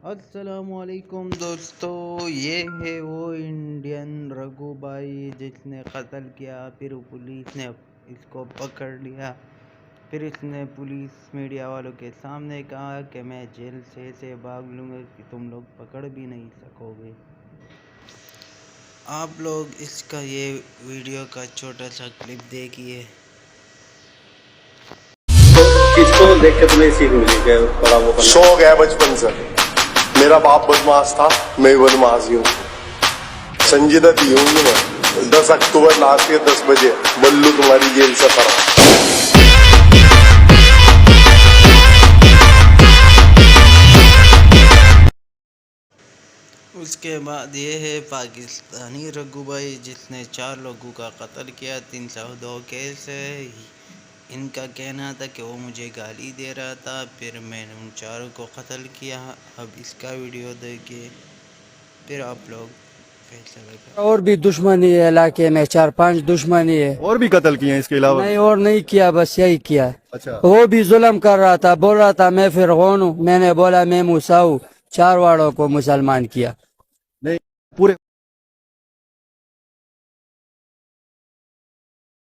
अस्सलामुअलैकुम दोस्तों, ये है वो इंडियन रघु भाई जिसने कत्ल किया। फिर पुलिस ने इसको पकड़ लिया। फिर इसने पुलिस मीडिया वालों के सामने कहा कि मैं जेल से ऐसे भाग लूँगा कि तुम लोग पकड़ भी नहीं सकोगे। आप लोग इसका ये वीडियो का छोटा सा क्लिप देखिए। किसको देख के तुम्हें सीख मिली क्या? बड़ा वो शौक है बचपन से। मेरा बाप बदमाश था, मैं बदमाश हूँ। संजीदा दी हूँ मैं। 10 अक्टूबर लास्ट के 10 बजे बल्लू तुम्हारी जेल से फरार। उसके बाद ये है पाकिस्तानी रघु भाई जिसने 4 लोगों का कत्ल किया। 302 केस है। इनका कहना था कि वो मुझे गाली दे रहा था, फिर मैंने उन 4 को कत्ल किया। अब इसका वीडियो देखिए, फिर आप लोग फैसला करें। और भी दुश्मनी है इलाके में, 4-5 दुश्मनी है। और भी कत्ल किए हैं इसके अलावा? नहीं, और नहीं किया, बस यही किया। अच्छा। वो भी जुल्म कर रहा था, बोल रहा था मैं फिरौन हूँ। मैंने बोला मैं मूसा हूँ। 4 वालों को मुसलमान किया। नहीं, पूरे